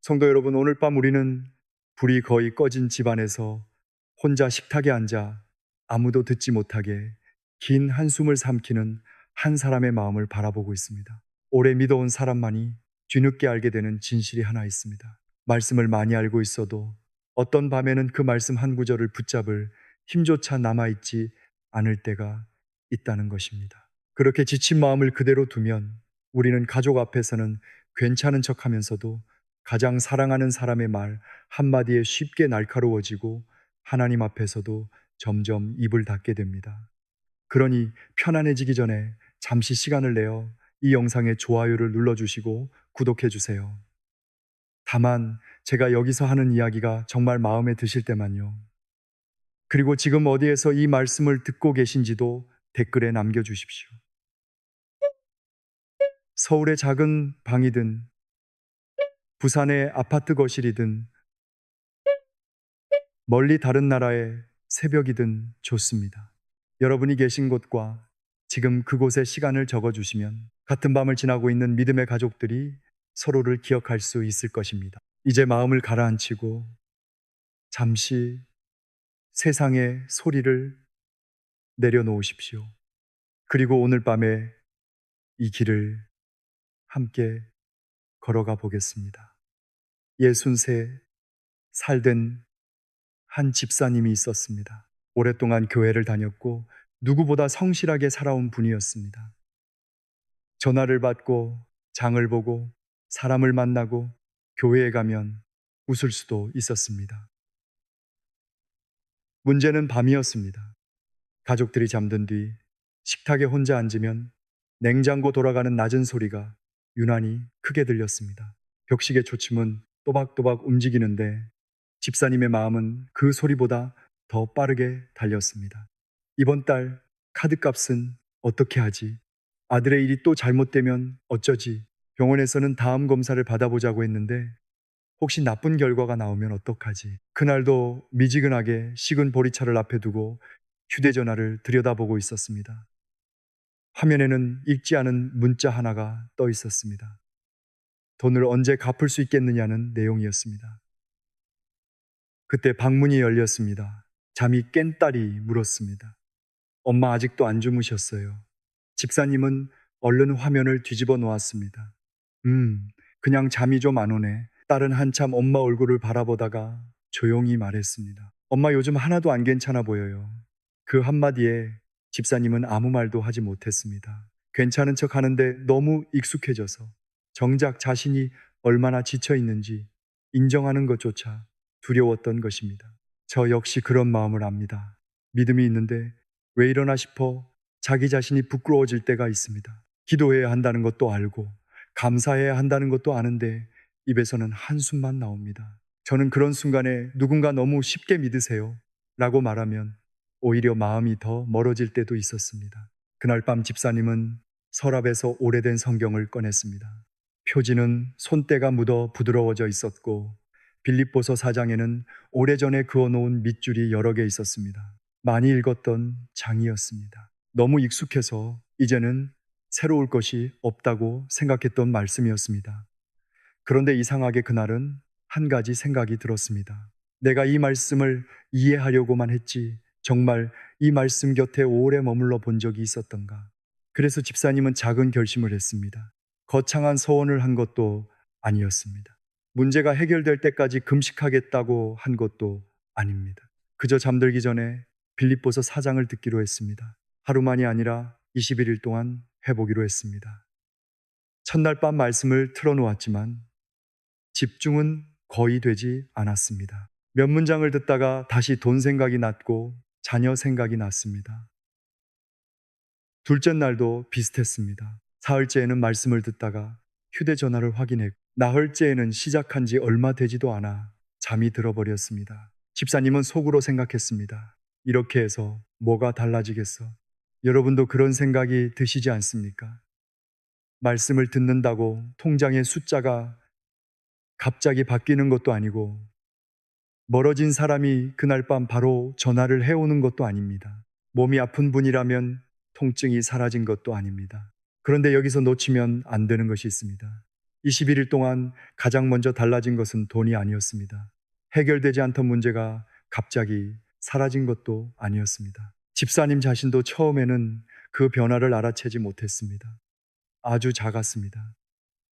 성도 여러분, 오늘 밤 우리는 불이 거의 꺼진 집안에서 혼자 식탁에 앉아 아무도 듣지 못하게 긴 한숨을 삼키는 한 사람의 마음을 바라보고 있습니다. 오래 믿어온 사람만이 뒤늦게 알게 되는 진실이 하나 있습니다. 말씀을 많이 알고 있어도 어떤 밤에는 그 말씀 한 구절을 붙잡을 힘조차 남아있지 않을 때가 있다는 것입니다. 그렇게 지친 마음을 그대로 두면 우리는 가족 앞에서는 괜찮은 척 하면서도 가장 사랑하는 사람의 말 한마디에 쉽게 날카로워지고 하나님 앞에서도 점점 입을 닫게 됩니다. 그러니 편안해지기 전에 잠시 시간을 내어 이 영상에 좋아요를 눌러주시고 구독해주세요. 다만 제가 여기서 하는 이야기가 정말 마음에 드실 때만요. 그리고 지금 어디에서 이 말씀을 듣고 계신지도 댓글에 남겨주십시오. 서울의 작은 방이든 부산의 아파트 거실이든 멀리 다른 나라의 새벽이든 좋습니다. 여러분이 계신 곳과 지금 그곳의 시간을 적어주시면 같은 밤을 지나고 있는 믿음의 가족들이 서로를 기억할 수 있을 것입니다. 이제 마음을 가라앉히고 잠시 세상의 소리를 내려놓으십시오. 그리고 오늘 밤에 이 길을 함께 걸어가 보겠습니다. 63 살된 한 집사님이 있었습니다. 오랫동안 교회를 다녔고 누구보다 성실하게 살아온 분이었습니다. 전화를 받고 장을 보고 사람을 만나고 교회에 가면 웃을 수도 있었습니다. 문제는 밤이었습니다. 가족들이 잠든 뒤 식탁에 혼자 앉으면 냉장고 돌아가는 낮은 소리가 유난히 크게 들렸습니다. 벽시계 초침은 또박또박 움직이는데 집사님의 마음은 그 소리보다 더 빠르게 달렸습니다. 이번 달 카드값은 어떻게 하지? 아들의 일이 또 잘못되면 어쩌지? 병원에서는 다음 검사를 받아보자고 했는데 혹시 나쁜 결과가 나오면 어떡하지? 그날도 미지근하게 식은 보리차를 앞에 두고 휴대전화를 들여다보고 있었습니다. 화면에는 읽지 않은 문자 하나가 떠 있었습니다. 돈을 언제 갚을 수 있겠느냐는 내용이었습니다. 그때 방문이 열렸습니다. 잠이 깬 딸이 물었습니다. 엄마 아직도 안 주무셨어요. 집사님은 얼른 화면을 뒤집어 놓았습니다. 그냥 잠이 좀 안 오네. 딸은 한참 엄마 얼굴을 바라보다가 조용히 말했습니다. 엄마 요즘 하나도 안 괜찮아 보여요. 그 한마디에 집사님은 아무 말도 하지 못했습니다. 괜찮은 척 하는데 너무 익숙해져서 정작 자신이 얼마나 지쳐 있는지 인정하는 것조차 두려웠던 것입니다. 저 역시 그런 마음을 압니다. 믿음이 있는데 왜 이러나 싶어 자기 자신이 부끄러워질 때가 있습니다. 기도해야 한다는 것도 알고 감사해야 한다는 것도 아는데 입에서는 한숨만 나옵니다. 저는 그런 순간에 누군가 너무 쉽게 믿으세요 라고 말하면 오히려 마음이 더 멀어질 때도 있었습니다. 그날 밤 집사님은 서랍에서 오래된 성경을 꺼냈습니다. 표지는 손때가 묻어 부드러워져 있었고 빌립보서 4장에는 오래전에 그어놓은 밑줄이 여러 개 있었습니다. 많이 읽었던 장이었습니다. 너무 익숙해서 이제는 새로울 것이 없다고 생각했던 말씀이었습니다. 그런데 이상하게 그날은 한 가지 생각이 들었습니다. 내가 이 말씀을 이해하려고만 했지 정말 이 말씀 곁에 오래 머물러 본 적이 있었던가. 그래서 집사님은 작은 결심을 했습니다. 거창한 서원을 한 것도 아니었습니다. 문제가 해결될 때까지 금식하겠다고 한 것도 아닙니다. 그저 잠들기 전에 빌립보서 4장을 듣기로 했습니다. 하루만이 아니라 21일 동안 해보기로 했습니다. 첫날 밤 말씀을 틀어놓았지만 집중은 거의 되지 않았습니다. 몇 문장을 듣다가 다시 돈 생각이 났고 자녀 생각이 났습니다. 둘째 날도 비슷했습니다. 사흘째에는 말씀을 듣다가 휴대전화를 확인했고 나흘째에는 시작한 지 얼마 되지도 않아 잠이 들어버렸습니다. 집사님은 속으로 생각했습니다. 이렇게 해서 뭐가 달라지겠어? 여러분도 그런 생각이 드시지 않습니까? 말씀을 듣는다고 통장의 숫자가 갑자기 바뀌는 것도 아니고 멀어진 사람이 그날 밤 바로 전화를 해오는 것도 아닙니다. 몸이 아픈 분이라면 통증이 사라진 것도 아닙니다. 그런데 여기서 놓치면 안 되는 것이 있습니다. 21일 동안 가장 먼저 달라진 것은 돈이 아니었습니다. 해결되지 않던 문제가 갑자기 사라진 것도 아니었습니다. 집사님 자신도 처음에는 그 변화를 알아채지 못했습니다. 아주 작았습니다.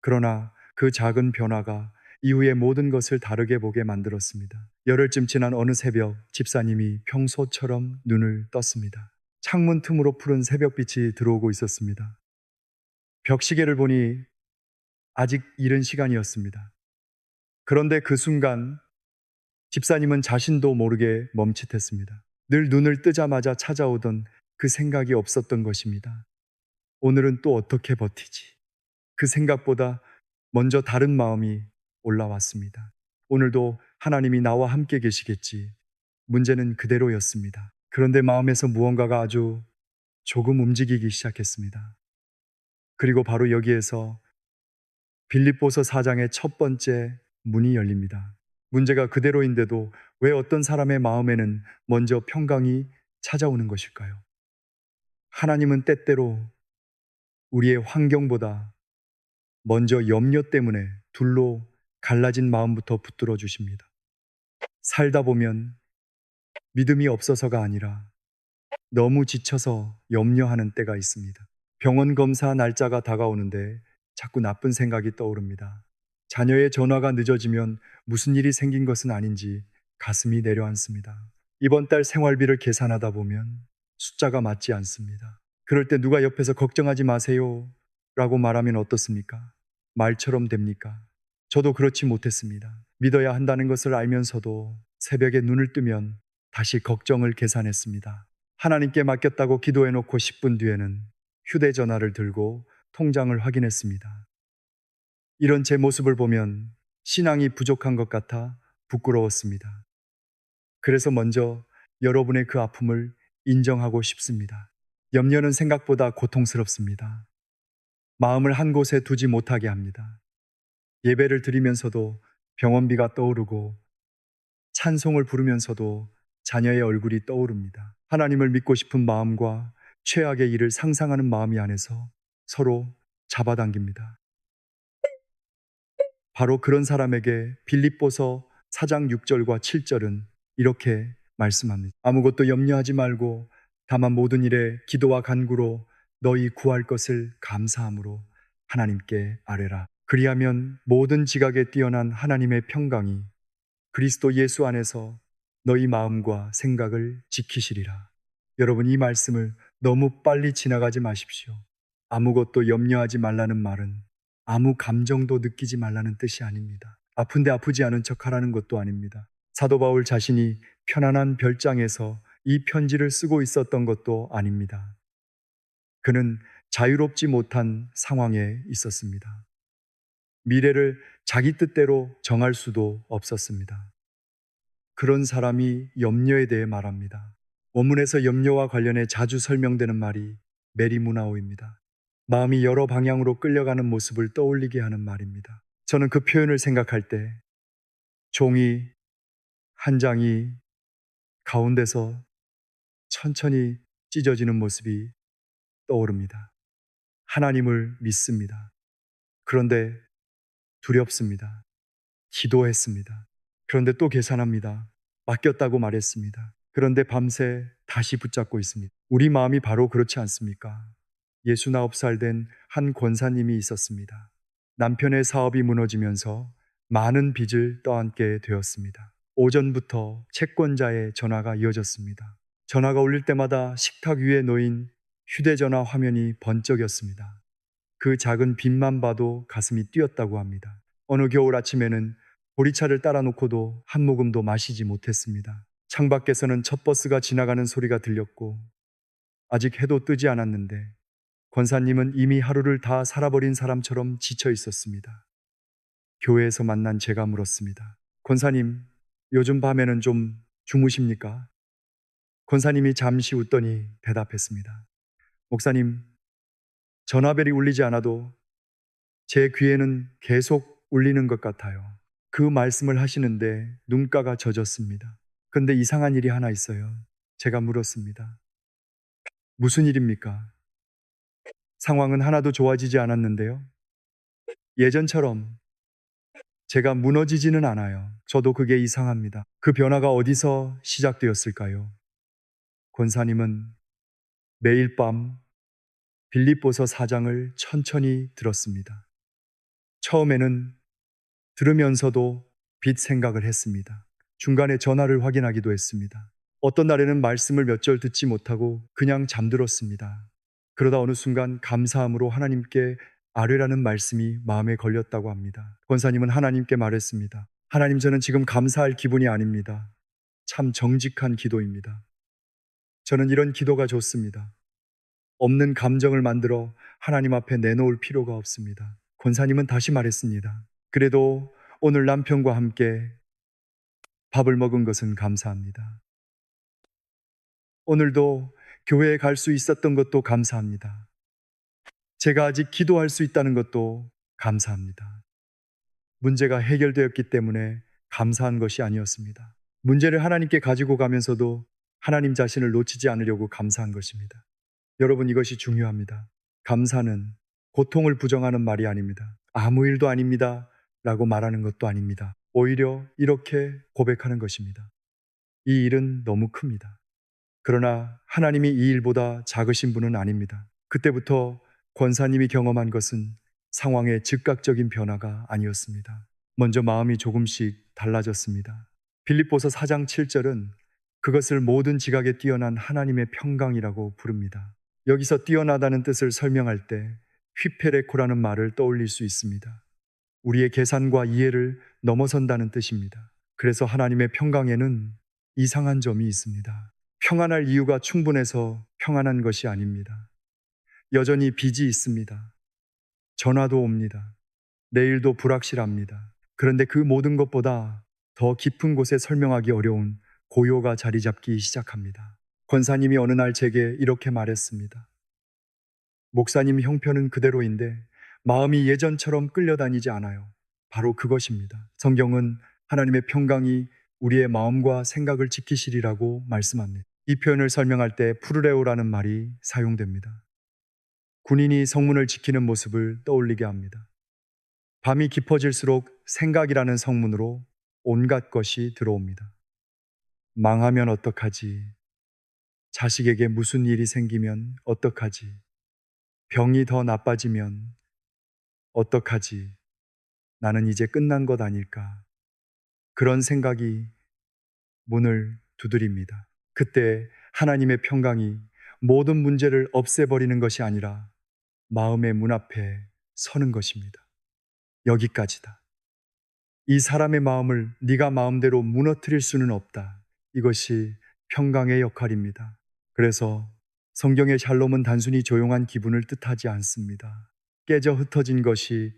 그러나 그 작은 변화가 이후의 모든 것을 다르게 보게 만들었습니다. 열흘쯤 지난 어느 새벽 집사님이 평소처럼 눈을 떴습니다. 창문 틈으로 푸른 새벽빛이 들어오고 있었습니다. 벽시계를 보니 아직 이른 시간이었습니다. 그런데 그 순간 집사님은 자신도 모르게 멈칫했습니다. 늘 눈을 뜨자마자 찾아오던 그 생각이 없었던 것입니다. 오늘은 또 어떻게 버티지? 그 생각보다 먼저 다른 마음이 올라왔습니다. 오늘도 하나님이 나와 함께 계시겠지. 문제는 그대로였습니다. 그런데 마음에서 무언가가 아주 조금 움직이기 시작했습니다. 그리고 바로 여기에서 빌립보서 4장의 첫 번째 문이 열립니다. 문제가 그대로인데도 왜 어떤 사람의 마음에는 먼저 평강이 찾아오는 것일까요? 하나님은 때때로 우리의 환경보다 먼저 염려 때문에 둘로 갈라진 마음부터 붙들어 주십니다. 살다 보면 믿음이 없어서가 아니라 너무 지쳐서 염려하는 때가 있습니다. 병원 검사 날짜가 다가오는데 자꾸 나쁜 생각이 떠오릅니다. 자녀의 전화가 늦어지면 무슨 일이 생긴 것은 아닌지 가슴이 내려앉습니다. 이번 달 생활비를 계산하다 보면 숫자가 맞지 않습니다. 그럴 때 누가 옆에서 걱정하지 마세요 라고 말하면 어떻습니까? 말처럼 됩니까? 저도 그렇지 못했습니다. 믿어야 한다는 것을 알면서도 새벽에 눈을 뜨면 다시 걱정을 계산했습니다. 하나님께 맡겼다고 기도해놓고 10분 뒤에는 휴대전화를 들고 통장을 확인했습니다. 이런 제 모습을 보면 신앙이 부족한 것 같아 부끄러웠습니다. 그래서 먼저 여러분의 그 아픔을 인정하고 싶습니다. 염려는 생각보다 고통스럽습니다. 마음을 한 곳에 두지 못하게 합니다. 예배를 드리면서도 병원비가 떠오르고 찬송을 부르면서도 자녀의 얼굴이 떠오릅니다. 하나님을 믿고 싶은 마음과 최악의 일을 상상하는 마음이 안에서 서로 잡아당깁니다. 바로 그런 사람에게 빌립보서 4장 6절과 7절은 이렇게 말씀합니다. 아무것도 염려하지 말고 다만 모든 일에 기도와 간구로 너희 구할 것을 감사함으로 하나님께 아뢰라. 그리하면 모든 지각에 뛰어난 하나님의 평강이 그리스도 예수 안에서 너희 마음과 생각을 지키시리라. 여러분, 이 말씀을 너무 빨리 지나가지 마십시오. 아무것도 염려하지 말라는 말은 아무 감정도 느끼지 말라는 뜻이 아닙니다. 아픈데 아프지 않은 척 하라는 것도 아닙니다. 사도 바울 자신이 편안한 별장에서 이 편지를 쓰고 있었던 것도 아닙니다. 그는 자유롭지 못한 상황에 있었습니다. 미래를 자기 뜻대로 정할 수도 없었습니다. 그런 사람이 염려에 대해 말합니다. 원문에서 염려와 관련해 자주 설명되는 말이 메리무나오입니다. 마음이 여러 방향으로 끌려가는 모습을 떠올리게 하는 말입니다. 저는 그 표현을 생각할 때 종이 한 장이 가운데서 천천히 찢어지는 모습이 떠오릅니다. 하나님을 믿습니다. 그런데 두렵습니다. 기도했습니다. 그런데 또 계산합니다. 맡겼다고 말했습니다. 그런데 밤새 다시 붙잡고 있습니다. 우리 마음이 바로 그렇지 않습니까? 69살 된 한 권사님이 있었습니다. 남편의 사업이 무너지면서 많은 빚을 떠안게 되었습니다. 오전부터 채권자의 전화가 이어졌습니다. 전화가 울릴 때마다 식탁 위에 놓인 휴대전화 화면이 번쩍였습니다. 그 작은 빛만 봐도 가슴이 뛰었다고 합니다. 어느 겨울 아침에는 보리차를 따라 놓고도 한 모금도 마시지 못했습니다. 창밖에서는 첫 버스가 지나가는 소리가 들렸고 아직 해도 뜨지 않았는데 권사님은 이미 하루를 다 살아버린 사람처럼 지쳐 있었습니다. 교회에서 만난 제가 물었습니다. 권사님, 요즘 밤에는 좀 주무십니까? 권사님이 잠시 웃더니 대답했습니다. 목사님, 전화벨이 울리지 않아도 제 귀에는 계속 울리는 것 같아요. 그 말씀을 하시는데 눈가가 젖었습니다. 근데 이상한 일이 하나 있어요. 제가 물었습니다. 무슨 일입니까? 상황은 하나도 좋아지지 않았는데요. 예전처럼 제가 무너지지는 않아요. 저도 그게 이상합니다. 그 변화가 어디서 시작되었을까요? 권사님은 매일 밤 빌립보서 4장을 천천히 들었습니다. 처음에는 들으면서도 빛 생각을 했습니다. 중간에 전화를 확인하기도 했습니다. 어떤 날에는 말씀을 몇 절 듣지 못하고 그냥 잠들었습니다. 그러다 어느 순간 감사함으로 하나님께 아뢰라는 말씀이 마음에 걸렸다고 합니다. 권사님은 하나님께 말했습니다. 하나님, 저는 지금 감사할 기분이 아닙니다. 참 정직한 기도입니다. 저는 이런 기도가 좋습니다. 없는 감정을 만들어 하나님 앞에 내놓을 필요가 없습니다. 권사님은 다시 말했습니다. 그래도 오늘 남편과 함께 밥을 먹은 것은 감사합니다. 오늘도 교회에 갈 수 있었던 것도 감사합니다. 제가 아직 기도할 수 있다는 것도 감사합니다. 문제가 해결되었기 때문에 감사한 것이 아니었습니다. 문제를 하나님께 가지고 가면서도 하나님 자신을 놓치지 않으려고 감사한 것입니다. 여러분, 이것이 중요합니다. 감사는 고통을 부정하는 말이 아닙니다. 아무 일도 아닙니다 라고 말하는 것도 아닙니다. 오히려 이렇게 고백하는 것입니다. 이 일은 너무 큽니다. 그러나 하나님이 이 일보다 작으신 분은 아닙니다. 그때부터 권사님이 경험한 것은 상황의 즉각적인 변화가 아니었습니다. 먼저 마음이 조금씩 달라졌습니다. 빌립보서 4장 7절은 그것을 모든 지각에 뛰어난 하나님의 평강이라고 부릅니다. 여기서 뛰어나다는 뜻을 설명할 때 휘페레코라는 말을 떠올릴 수 있습니다. 우리의 계산과 이해를 넘어선다는 뜻입니다. 그래서 하나님의 평강에는 이상한 점이 있습니다. 평안할 이유가 충분해서 평안한 것이 아닙니다. 여전히 빚이 있습니다. 전화도 옵니다. 내일도 불확실합니다. 그런데 그 모든 것보다 더 깊은 곳에 설명하기 어려운 고요가 자리 잡기 시작합니다. 권사님이 어느 날 제게 이렇게 말했습니다. 목사님 형편은 그대로인데 마음이 예전처럼 끌려다니지 않아요. 바로 그것입니다. 성경은 하나님의 평강이 우리의 마음과 생각을 지키시리라고 말씀합니다. 이 표현을 설명할 때 푸르레오라는 말이 사용됩니다. 군인이 성문을 지키는 모습을 떠올리게 합니다. 밤이 깊어질수록 생각이라는 성문으로 온갖 것이 들어옵니다. 망하면 어떡하지? 자식에게 무슨 일이 생기면 어떡하지? 병이 더 나빠지면 어떡하지? 나는 이제 끝난 것 아닐까? 그런 생각이 문을 두드립니다. 그때 하나님의 평강이 모든 문제를 없애버리는 것이 아니라 마음의 문 앞에 서는 것입니다. 여기까지다. 이 사람의 마음을 네가 마음대로 무너뜨릴 수는 없다. 이것이 평강의 역할입니다. 그래서 성경의 샬롬은 단순히 조용한 기분을 뜻하지 않습니다. 깨져 흩어진 것이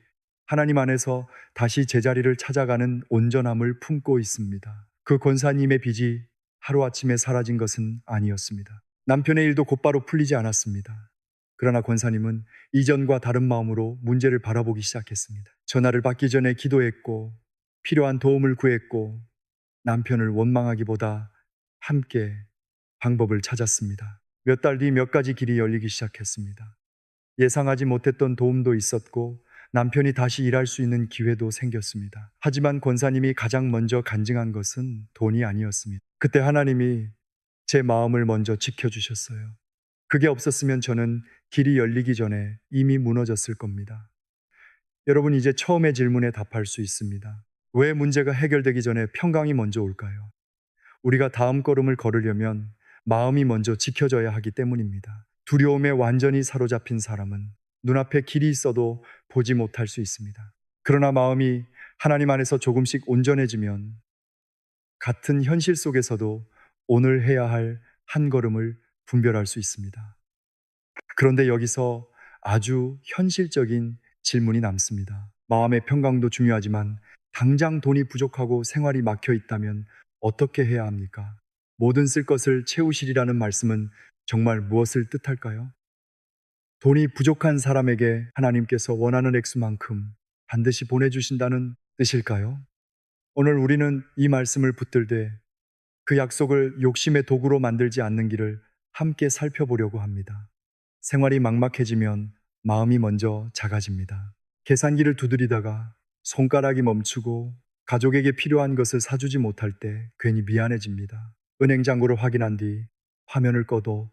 하나님 안에서 다시 제자리를 찾아가는 온전함을 품고 있습니다. 그 권사님의 빚이 하루아침에 사라진 것은 아니었습니다. 남편의 일도 곧바로 풀리지 않았습니다. 그러나 권사님은 이전과 다른 마음으로 문제를 바라보기 시작했습니다. 전화를 받기 전에 기도했고 필요한 도움을 구했고 남편을 원망하기보다 함께 방법을 찾았습니다. 몇 달 뒤 몇 가지 길이 열리기 시작했습니다. 예상하지 못했던 도움도 있었고 남편이 다시 일할 수 있는 기회도 생겼습니다. 하지만 권사님이 가장 먼저 간증한 것은 돈이 아니었습니다. 그때 하나님이 제 마음을 먼저 지켜주셨어요. 그게 없었으면 저는 길이 열리기 전에 이미 무너졌을 겁니다. 여러분, 이제 처음의 질문에 답할 수 있습니다. 왜 문제가 해결되기 전에 평강이 먼저 올까요? 우리가 다음 걸음을 걸으려면 마음이 먼저 지켜져야 하기 때문입니다. 두려움에 완전히 사로잡힌 사람은 눈앞에 길이 있어도 보지 못할 수 있습니다. 그러나 마음이 하나님 안에서 조금씩 온전해지면 같은 현실 속에서도 오늘 해야 할 한 걸음을 분별할 수 있습니다. 그런데 여기서 아주 현실적인 질문이 남습니다. 마음의 평강도 중요하지만 당장 돈이 부족하고 생활이 막혀 있다면 어떻게 해야 합니까? 모든 쓸 것을 채우시리라는 말씀은 정말 무엇을 뜻할까요? 돈이 부족한 사람에게 하나님께서 원하는 액수만큼 반드시 보내주신다는 뜻일까요? 오늘 우리는 이 말씀을 붙들되 그 약속을 욕심의 도구로 만들지 않는 길을 함께 살펴보려고 합니다. 생활이 막막해지면 마음이 먼저 작아집니다. 계산기를 두드리다가 손가락이 멈추고 가족에게 필요한 것을 사주지 못할 때 괜히 미안해집니다. 은행 잔고를 확인한 뒤 화면을 꺼도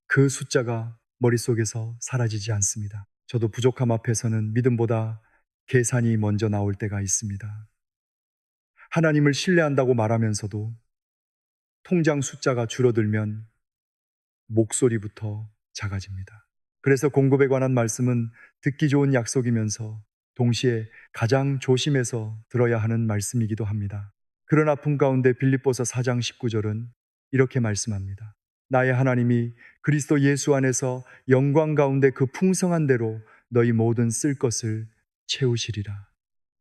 그 숫자가 머릿속에서 사라지지 않습니다. 저도 부족함 앞에서는 믿음보다 계산이 먼저 나올 때가 있습니다. 하나님을 신뢰한다고 말하면서도 통장 숫자가 줄어들면 목소리부터 작아집니다. 그래서 공급에 관한 말씀은 듣기 좋은 약속이면서 동시에 가장 조심해서 들어야 하는 말씀이기도 합니다. 그런 아픔 가운데 빌립보서 4장 19절은 이렇게 말씀합니다. 나의 하나님이 그리스도 예수 안에서 영광 가운데 그 풍성한 대로 너희 모든 쓸 것을 채우시리라.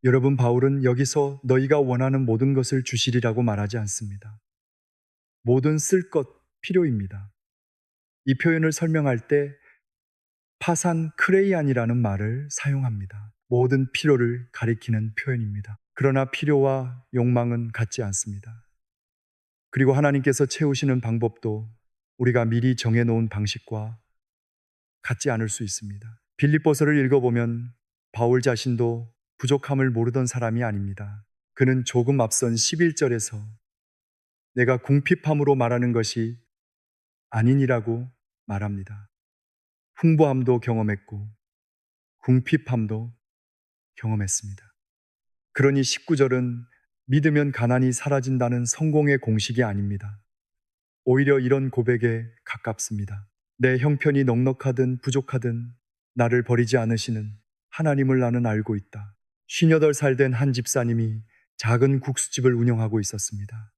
여러분, 바울은 여기서 너희가 원하는 모든 것을 주시리라고 말하지 않습니다. 모든 쓸 것 필요입니다. 이 표현을 설명할 때 파산 크레이안이라는 말을 사용합니다. 모든 필요를 가리키는 표현입니다. 그러나 필요와 욕망은 같지 않습니다. 그리고 하나님께서 채우시는 방법도 우리가 미리 정해놓은 방식과 같지 않을 수 있습니다. 빌립보서를 읽어보면 바울 자신도 부족함을 모르던 사람이 아닙니다. 그는 조금 앞선 11절에서 내가 궁핍함으로 말하는 것이 아니니라고 말합니다. 풍부함도 경험했고 궁핍함도 경험했습니다. 그러니 19절은 믿으면 가난이 사라진다는 성공의 공식이 아닙니다. 오히려 이런 고백에 가깝습니다. 내 형편이 넉넉하든 부족하든 나를 버리지 않으시는 하나님을 나는 알고 있다. 58살 된 한 집사님이 작은 국수집을 운영하고 있었습니다.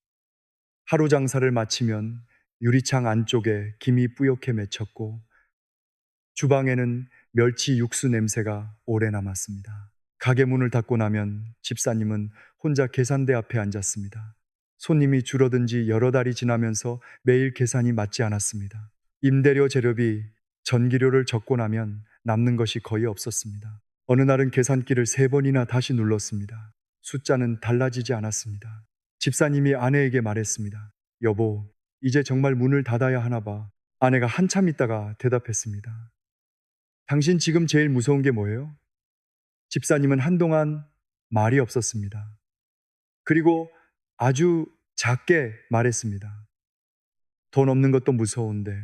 하루 장사를 마치면 유리창 안쪽에 김이 뿌옇게 맺혔고 주방에는 멸치 육수 냄새가 오래 남았습니다. 가게 문을 닫고 나면 집사님은 혼자 계산대 앞에 앉았습니다. 손님이 줄어든 지 여러 달이 지나면서 매일 계산이 맞지 않았습니다. 임대료, 재료비, 전기료를 적고 나면 남는 것이 거의 없었습니다. 어느 날은 계산기를 3번이나 다시 눌렀습니다. 숫자는 달라지지 않았습니다. 집사님이 아내에게 말했습니다. 여보, 이제 정말 문을 닫아야 하나 봐. 아내가 한참 있다가 대답했습니다. 당신 지금 제일 무서운 게 뭐예요? 집사님은 한동안 말이 없었습니다. 그리고 아주 작게 말했습니다. 돈 없는 것도 무서운데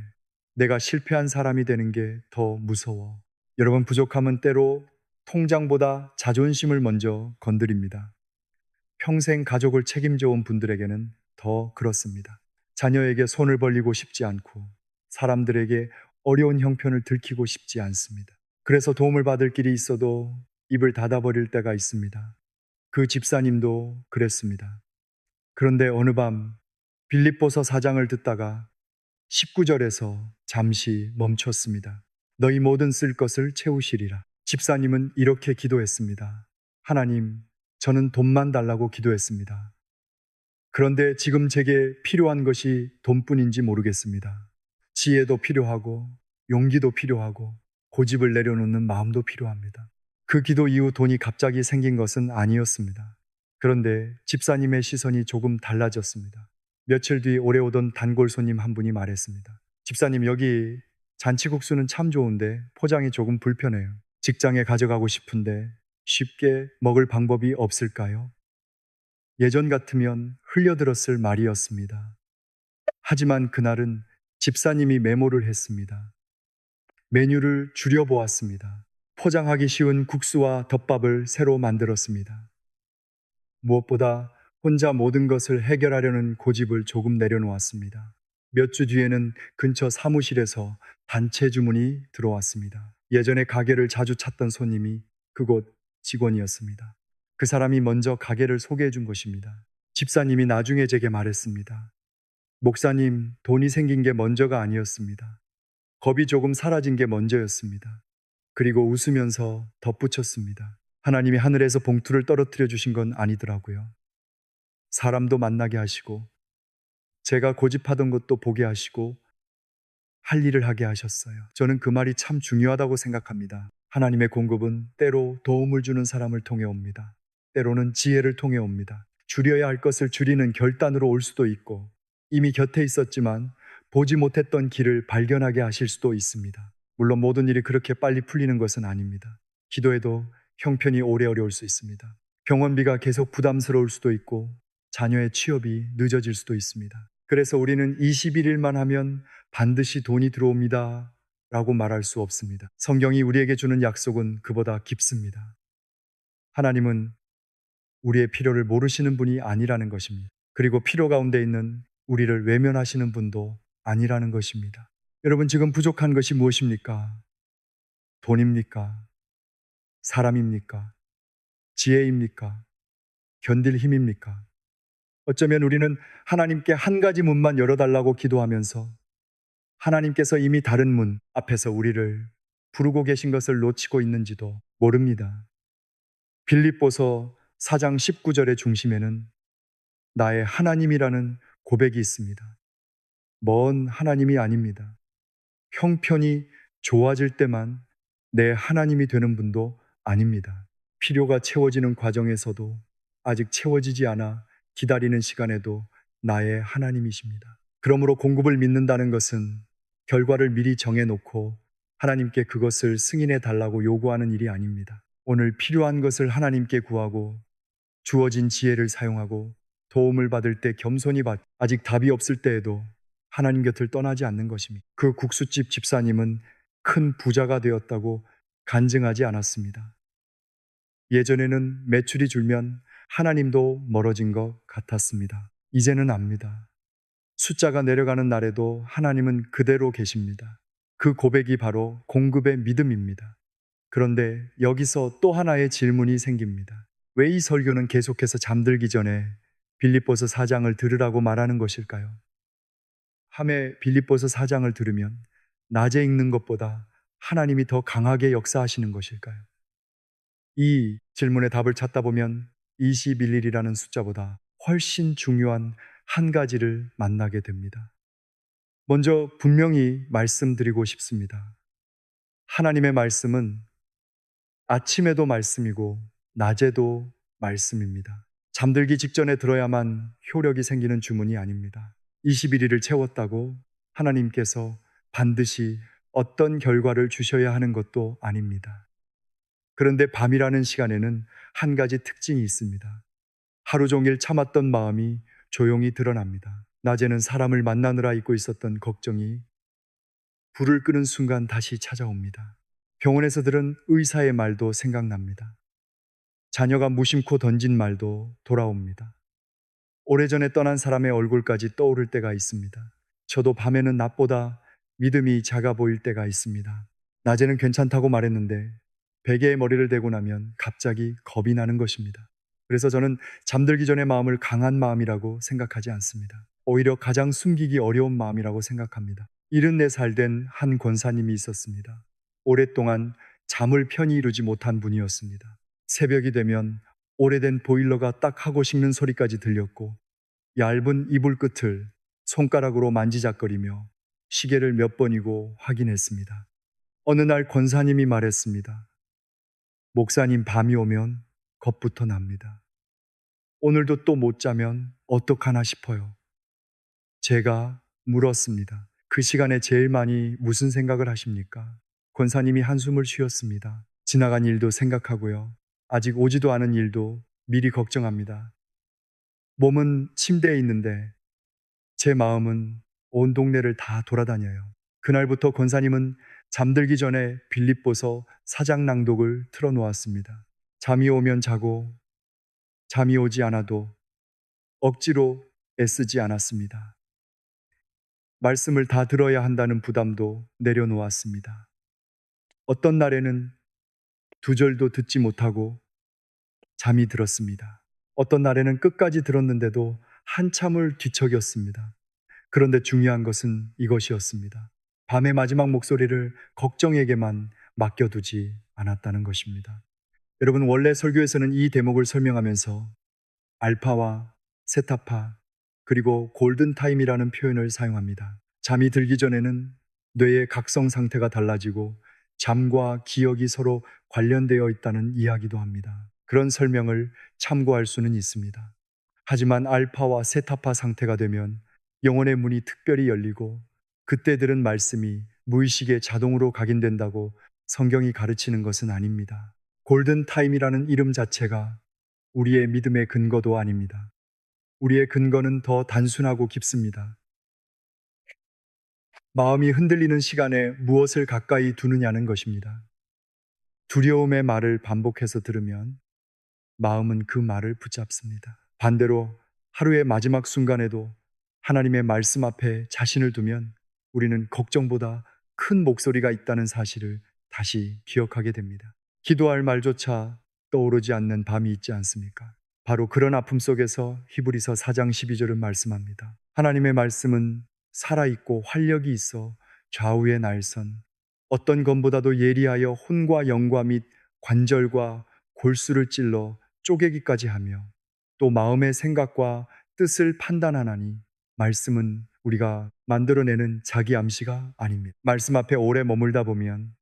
내가 실패한 사람이 되는 게 더 무서워. 여러분, 부족함은 때로 통장보다 자존심을 먼저 건드립니다. 평생 가족을 책임져 온 분들에게는 더 그렇습니다. 자녀에게 손을 벌리고 싶지 않고 사람들에게 어려운 형편을 들키고 싶지 않습니다. 그래서 도움을 받을 길이 있어도 입을 닫아버릴 때가 있습니다. 그 집사님도 그랬습니다. 그런데 어느 밤 빌립보서 4장을 듣다가 19절에서 잠시 멈췄습니다. 너희 모든 쓸 것을 채우시리라. 집사님은 이렇게 기도했습니다. 하나님, 저는 돈만 달라고 기도했습니다. 그런데 지금 제게 필요한 것이 돈뿐인지 모르겠습니다. 지혜도 필요하고 용기도 필요하고 고집을 내려놓는 마음도 필요합니다. 그 기도 이후 돈이 갑자기 생긴 것은 아니었습니다. 그런데 집사님의 시선이 조금 달라졌습니다. 며칠 뒤 오래 오던 단골 손님 한 분이 말했습니다. 집사님, 여기 잔치국수는 참 좋은데 포장이 조금 불편해요. 직장에 가져가고 싶은데 쉽게 먹을 방법이 없을까요? 예전 같으면 흘려들었을 말이었습니다. 하지만 그날은 집사님이 메모를 했습니다. 메뉴를 줄여보았습니다. 포장하기 쉬운 국수와 덮밥을 새로 만들었습니다. 무엇보다 혼자 모든 것을 해결하려는 고집을 조금 내려놓았습니다. 몇 주 뒤에는 근처 사무실에서 단체 주문이 들어왔습니다. 예전에 가게를 자주 찾던 손님이 그곳 직원이었습니다. 그 사람이 먼저 가게를 소개해 준 것입니다. 집사님이 나중에 제게 말했습니다. 목사님, 돈이 생긴 게 먼저가 아니었습니다. 겁이 조금 사라진 게 먼저였습니다. 그리고 웃으면서 덧붙였습니다. 하나님이 하늘에서 봉투를 떨어뜨려 주신 건 아니더라고요. 사람도 만나게 하시고 제가 고집하던 것도 보게 하시고 할 일을 하게 하셨어요. 저는 그 말이 참 중요하다고 생각합니다. 하나님의 공급은 때로 도움을 주는 사람을 통해 옵니다. 때로는 지혜를 통해 옵니다. 줄여야 할 것을 줄이는 결단으로 올 수도 있고 이미 곁에 있었지만 보지 못했던 길을 발견하게 하실 수도 있습니다. 물론 모든 일이 그렇게 빨리 풀리는 것은 아닙니다. 기도해도 형편이 오래 어려울 수 있습니다. 병원비가 계속 부담스러울 수도 있고 자녀의 취업이 늦어질 수도 있습니다. 그래서 우리는 21일만 하면 반드시 돈이 들어옵니다 라고 말할 수 없습니다. 성경이 우리에게 주는 약속은 그보다 깊습니다. 하나님은 우리의 필요를 모르시는 분이 아니라는 것입니다. 그리고 필요 가운데 있는 우리를 외면하시는 분도 아니라는 것입니다. 여러분, 지금 부족한 것이 무엇입니까? 돈입니까? 사람입니까? 지혜입니까? 견딜 힘입니까? 어쩌면 우리는 하나님께 한 가지 문만 열어달라고 기도하면서 하나님께서 이미 다른 문 앞에서 우리를 부르고 계신 것을 놓치고 있는지도 모릅니다. 빌립보서 4장 19절의 중심에는 나의 하나님이라는 고백이 있습니다. 먼 하나님이 아닙니다. 형편이 좋아질 때만 내 하나님이 되는 분도 아닙니다. 필요가 채워지는 과정에서도 아직 채워지지 않아 기다리는 시간에도 나의 하나님이십니다. 그러므로 공급을 믿는다는 것은 결과를 미리 정해놓고 하나님께 그것을 승인해 달라고 요구하는 일이 아닙니다. 오늘 필요한 것을 하나님께 구하고 주어진 지혜를 사용하고 도움을 받을 때 겸손히 아직 답이 없을 때에도 하나님 곁을 떠나지 않는 것입니다. 그 국수집 집사님은 큰 부자가 되었다고 간증하지 않았습니다. 예전에는 매출이 줄면 하나님도 멀어진 것 같았습니다. 이제는 압니다. 숫자가 내려가는 날에도 하나님은 그대로 계십니다. 그 고백이 바로 공급의 믿음입니다. 그런데 여기서 또 하나의 질문이 생깁니다. 왜 이 설교는 계속해서 잠들기 전에 빌립보서 4장을 들으라고 말하는 것일까요? 밤에 빌립보서 4장을 들으면 낮에 읽는 것보다 하나님이 더 강하게 역사하시는 것일까요? 이 질문의 답을 찾다 보면 21일이라는 숫자보다 훨씬 중요한 한 가지를 만나게 됩니다. 먼저 분명히 말씀드리고 싶습니다. 하나님의 말씀은 아침에도 말씀이고 낮에도 말씀입니다. 잠들기 직전에 들어야만 효력이 생기는 주문이 아닙니다. 21일을 채웠다고 하나님께서 반드시 어떤 결과를 주셔야 하는 것도 아닙니다. 그런데 밤이라는 시간에는 한 가지 특징이 있습니다. 하루 종일 참았던 마음이 조용히 드러납니다. 낮에는 사람을 만나느라 잊고 있었던 걱정이 불을 끄는 순간 다시 찾아옵니다. 병원에서 들은 의사의 말도 생각납니다. 자녀가 무심코 던진 말도 돌아옵니다. 오래전에 떠난 사람의 얼굴까지 떠오를 때가 있습니다. 저도 밤에는 낮보다 믿음이 작아 보일 때가 있습니다. 낮에는 괜찮다고 말했는데 베개에 머리를 대고 나면 갑자기 겁이 나는 것입니다. 그래서 저는 잠들기 전에 마음을 강한 마음이라고 생각하지 않습니다. 오히려 가장 숨기기 어려운 마음이라고 생각합니다. 74살 된 한 권사님이 있었습니다. 오랫동안 잠을 편히 이루지 못한 분이었습니다. 새벽이 되면 오래된 보일러가 딱 하고 식는 소리까지 들렸고 얇은 이불 끝을 손가락으로 만지작거리며 시계를 몇 번이고 확인했습니다. 어느 날 권사님이 말했습니다. 목사님, 밤이 오면 겁부터 납니다. 오늘도 또 못 자면 어떡하나 싶어요. 제가 물었습니다. 그 시간에 제일 많이 무슨 생각을 하십니까? 권사님이 한숨을 쉬었습니다. 지나간 일도 생각하고요. 아직 오지도 않은 일도 미리 걱정합니다. 몸은 침대에 있는데 제 마음은 온 동네를 다 돌아다녀요. 그날부터 권사님은 잠들기 전에 빌립보서 4장 낭독을 틀어놓았습니다. 잠이 오면 자고 잠이 오지 않아도 억지로 애쓰지 않았습니다. 말씀을 다 들어야 한다는 부담도 내려놓았습니다. 어떤 날에는 2절도 듣지 못하고 잠이 들었습니다. 어떤 날에는 끝까지 들었는데도 한참을 뒤척였습니다. 그런데 중요한 것은 이것이었습니다. 밤의 마지막 목소리를 걱정에게만 맡겨두지 않았다는 것입니다. 여러분, 원래 설교에서는 이 대목을 설명하면서 알파와 세타파 그리고 골든타임이라는 표현을 사용합니다. 잠이 들기 전에는 뇌의 각성 상태가 달라지고 잠과 기억이 서로 관련되어 있다는 이야기도 합니다. 그런 설명을 참고할 수는 있습니다. 하지만 알파와 세타파 상태가 되면 영혼의 문이 특별히 열리고 그때 들은 말씀이 무의식에 자동으로 각인된다고 성경이 가르치는 것은 아닙니다. 골든타임이라는 이름 자체가 우리의 믿음의 근거도 아닙니다. 우리의 근거는 더 단순하고 깊습니다. 마음이 흔들리는 시간에 무엇을 가까이 두느냐는 것입니다. 두려움의 말을 반복해서 들으면 마음은 그 말을 붙잡습니다. 반대로 하루의 마지막 순간에도 하나님의 말씀 앞에 자신을 두면 우리는 걱정보다 큰 목소리가 있다는 사실을 다시 기억하게 됩니다. 기도할 말조차 떠오르지 않는 밤이 있지 않습니까? 바로 그런 아픔 속에서 히브리서 4장 12절은 말씀합니다. 하나님의 말씀은 살아있고 활력이 있어 좌우의 날선 어떤 검보다도 예리하여 혼과 영과 및 관절과 골수를 찔러 쪼개기까지 하며 또 마음의 생각과 뜻을 판단하나니 말씀은 우리가 만들어내는 자기 암시가 아닙니다. 말씀 앞에 오래 머물다 보면